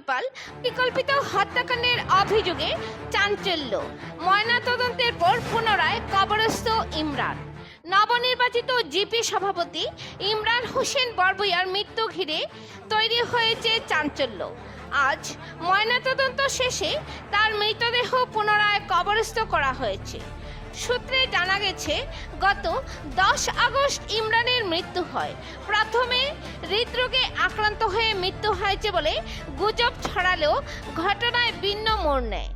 মহিপাল পরিকল্পিত হত্যাকাণ্ডের অভিযোগে চাঞ্চল্য। ময়নাতদন্তের পর পুনরায় কবরস্থ ইমরান। নবনির্বাচিত জিপি সভাপতি ইমরান হোসেন বরবুইয়ার মৃত্যু ঘিরে তৈরি হয়েছে চাঞ্চল্য। আজ ময়নাতদন্ত শেষে তার মৃতদেহ পুনরায় কবরস্থ করা হয়েছে। সূত্রে জানা গেছে, গত 10 আগস্ট ইমরানের মৃত্যু হয়। প্রথমে হৃদরোগে আক্রান্ত হয়ে মৃত্যু হয়েছে বলে গুজব ছড়ালেও ঘটনায় ভিন্ন মোড় নেয়।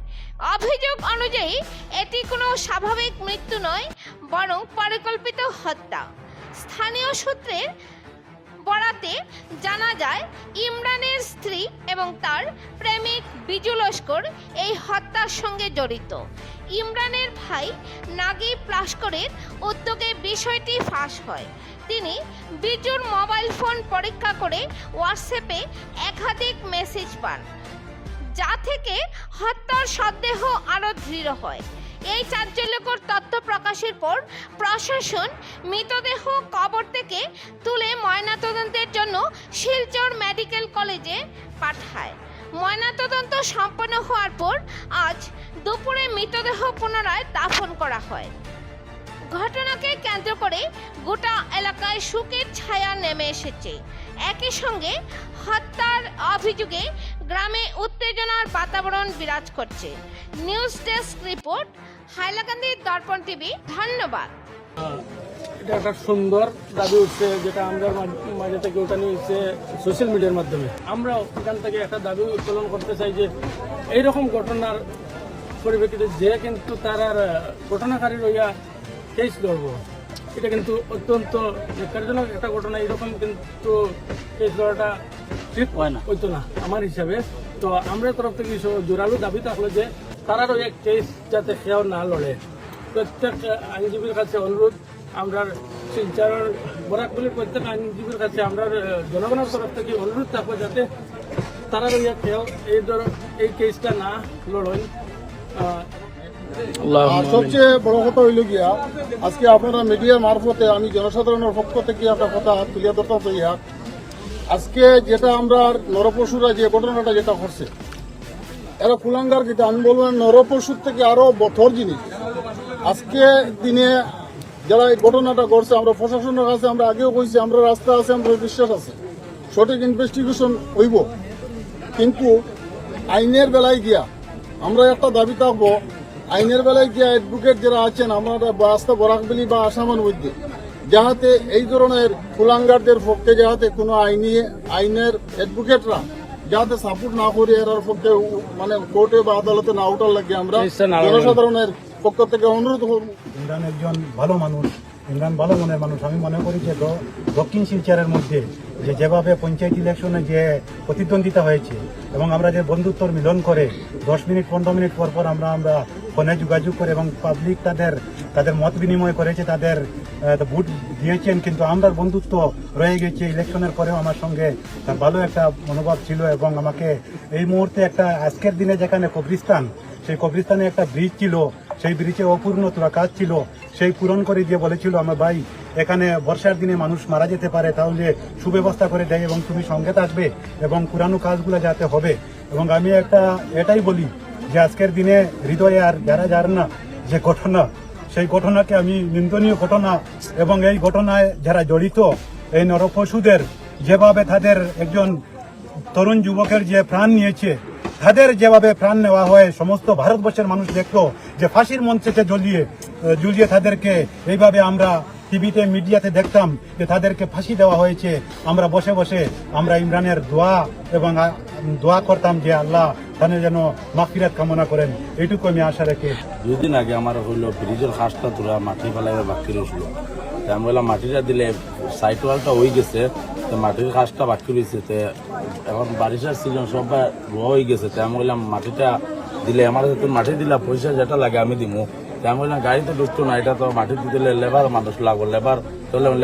অভিযোগ অনুযায়ী এটি কোনো স্বাভাবিক মৃত্যু নয়, বরং পরিকল্পিত হত্যা। স্থানীয় সূত্রের বরাতে জানা যায়, ইমরানের স্ত্রী এবং তার প্রেমিক বিজু লস্কর এই হত্যার সঙ্গে জড়িত। ইমরানের ভাই নাগিব লস্করের উদ্যোগে বিষয়টি ফাঁস হয়। তিনি বিজুর মোবাইল ফোন পরীক্ষা করে হোয়াটসঅ্যাপে একাধিক মেসেজ পান, যা থেকে হত্যার সন্দেহ আরও দৃঢ় হয়। এই চাঞ্চল্যকর তথ্য প্রকাশের পর প্রশাসন মৃতদেহ কবর থেকে তুলে ময়নাতদন্তের জন্য শিলচর মেডিকেল কলেজে পাঠায়। ময়নাতদন্ত সম্পন্ন হওয়ার পর আজ দুপুরে মৃতদেহ পুনরায় দাফন করা হয়। ঘটনাকে কেন্দ্র করে গোটা এলাকায় শোকের ছায়া নেমে এসেছে। একই সঙ্গে হত্যার অভিযোগে গ্রামে উত্তেজনার বাতাবরণ বিরাজ করছে। নিউজ ডেস্ক রিপোর্ট, হাইলাকান্দি দর্পণ টিভি। ধন্যবাদ। এটা একটা সুন্দর দাবি উঠছে, যেটা আমরা মাঝে থেকে উঠানো হচ্ছে সোশ্যাল মিডিয়ার মাধ্যমে। আমরা এখান থেকে একটা দাবি উত্তোলন করতে চাই যে এইরকম ঘটনার পরিপ্রেক্ষিতে যে কিন্তু তার ঘটনাকারী রইয়া কেস লড়ব, এটা কিন্তু অত্যন্ত ন্যাক্কারজনক একটা ঘটনা। এরকম কিন্তু কেস লড়াটা ঠিক হইতো না আমার হিসাবে। তো আমরা তরফ থেকে জোরালো দাবি থাকলো যে তারারও এক কেস যাতে সেও না লড়ে। প্রত্যেক আইনজীবীর কাছে অনুরোধ, আমরা শিলচরের বরাকবলির প্রত্যেক আইনজীবীর কাছে আমরা জনগণের তরফ থেকে অনুরোধ থাকবো যাতে তারারও কেউ এই কেসটা না লড়েন। সবচেয়ে বড় কথা হইল গিয়া, আজকে আপনারা মিডিয়ার মারফতে আমি জনসাধারণের পক্ষ থেকে একটা কথা তুলিয়া ধরতে চাই। আজকে যেটা আমরা নরপশুরা যে ঘটনাটা যেটা করছে, এরা কুলাঙ্গার যেটা আমি বলবো নরপশুর থেকে আরো বথর জিনিস। আজকে দিনে যারা এই ঘটনাটা করছে, আমরা প্রশাসনের কাছে আমরা আগেও কইছি, আমরা রাস্তা আছে, আমরা বিশ্বাস আছে সঠিক ইনভেস্টিগেশন হইব। কিন্তু আইনের বেলায় গিয়া আমরা একটা দাবি থাকবো, আইনের বেলায় গিয়া অ্যাডভোকেট যারা আছেন আমরা রাস্তা বরাকবেলি বা আসামের মধ্যে, যাহাতে এই ধরনের কুলাঙ্গারদের পক্ষে যাহাতে কোনো আইনের অ্যাডভোকেটরা যাতে সাপোর্ট না করে এর পক্ষে মানে কোর্টে বা আদালতে না উঠার লাগে আমরা জনসাধারণের পক্ষ থেকে অনুরোধ করব। ইমরান একজন ভালো মানুষ, ইমরান ভালো মনের মানুষ। আমি মনে করি যে দক্ষিণ শিলচরের মধ্যে যেভাবে পঞ্চায়েত ইলেকশনে যে প্রতিদ্বন্দ্বিতা হয়েছে এবং আমরা যে বন্ধুত্বর মিলন করে 10 মিনিট 15 মিনিট পর পর আমরা ফোনে যোগাযোগ করে এবং পাবলিক তাদের মত বিনিময় করেছে, তাদের ভোট দিয়েছেন, কিন্তু আমরা বন্ধুত্ব রয়ে গেছে। ইলেকশনের পরেও আমার সঙ্গে তার ভালো একটা মনোভাব ছিল এবং আমাকে এই মুহূর্তে একটা আজকের দিনে যেখানে কবরিস্তান, সেই কবরিস্তানে একটা ব্রিজ ছিল, সেই ব্রিজে অপূর্ণ তোলা কাজ ছিল, সেই পূরণ করে দিয়ে বলেছিল আমার ভাই এখানে বর্ষার দিনে মানুষ মারা যেতে পারে, তাহলে সুব্যবস্থা করে দেয় এবং তুমি সঙ্গে থাকবে এবং পুরানো কাজগুলো যাতে হবে। এবং আমি এটাই বলি যে আজকের দিনে হৃদয়ে আর যারা না যে ঘটনা, সেই ঘটনাকে আমি নিন্দনীয় ঘটনা এবং এই ঘটনায় যারা জড়িত এই নরপশুদের যেভাবে তাদের একজন তরুণ যুবকের যে প্রাণ নিয়েছে, তাদের যেভাবে প্রাণ নেওয়া হয় সমস্ত ভারতবর্ষের মানুষ দেখতো যে ফাঁসির মঞ্চেতে ঝুলিয়ে তাদেরকে এইভাবে আমরা টিভিতে মিডিয়াতে দেখতাম যে তাদেরকে ফাঁসি দেওয়া হয়েছে। আমরা বসে বসে আমরা ইমরানের দোয়া করতাম যে আল্লাহ তাদের যেন মাগফিরাত কামনা করেন, এইটুকু আমি আশা রেখে। 2 দিন আগে আমার হইলো ব্রিজের খাসটা তোলা মাটি ফেলাইবে বাকি রয়েছিল। আমি বললাম মাটিটা দিলে সাইড ওয়ালটা হয়ে গেছে, তো মাটির খাসটা বাকি রয়েছে, তো এখন বারিশের সিজন সব রোয়া হয়ে গেছে। তো আমি বললাম মাটিটা দিলে আমার হাতে মাটি দিলা পয়সা যেটা লাগে আমি দিমু। তো আমি বললাম গাড়িতে ঢুকতো না, এটা তো মাটি দিলে লেবার মানুষ লাগবো,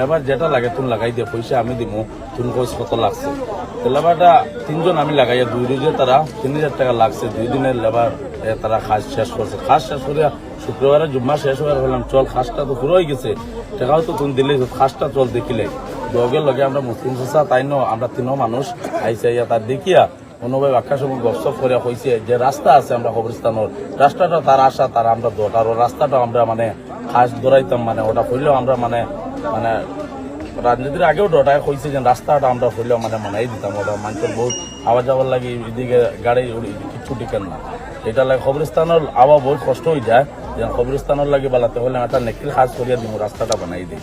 লেবার যেটা লাগে তুমি লাগাই দিয়ে পয়সা আমি দিমু, তুমি কোচ কত লাগছে। তো লেবারটা 3 জন আমি লাগাইয়া 2 দিনে তারা 3000 টাকা লাগছে। 2 দিনের লেবার তারা খাস শেষ করছে। খাস শেষ করে শুক্রবারে জুম্মা শেষ হয়ে বললাম চল খাসটা তো পুরো হয়ে গেছে, টাকাও তো তুমি দিলে খাসটা চল দেখিলে লগে লগে আমরা মুসলিম চাচা তাই আমরা 3 মানুষ আইসা তার দেখিয়া অনুভব আখ্যা সব গপসপ করে কইছে যে রাস্তা আছে আমরা কবরস্থানের রাস্তাটা তার আশা তার আমরা দোট আর রাস্তাটা আমরা মানে খাস দৌড়াইতাম মানে ওটা করলেও আমরা মানে মানে রাজনীতির আগেও ডটায় কইছে যে রাস্তাটা আমরা করলেও মানে মানাই দিতাম ওটা মানুষের বহুত আওয়া যাওয়ার লাগে এদিকে গাড়ি কিছু টিকেন না এটা লাগে কবরস্থানের আওয়া বহুত কষ্ট হয়ে যায় যে কবরস্থানের লাগে বেলাতে হলে একটা নেকিল খাস করিয়া দিব রাস্তাটা বানাই দিই।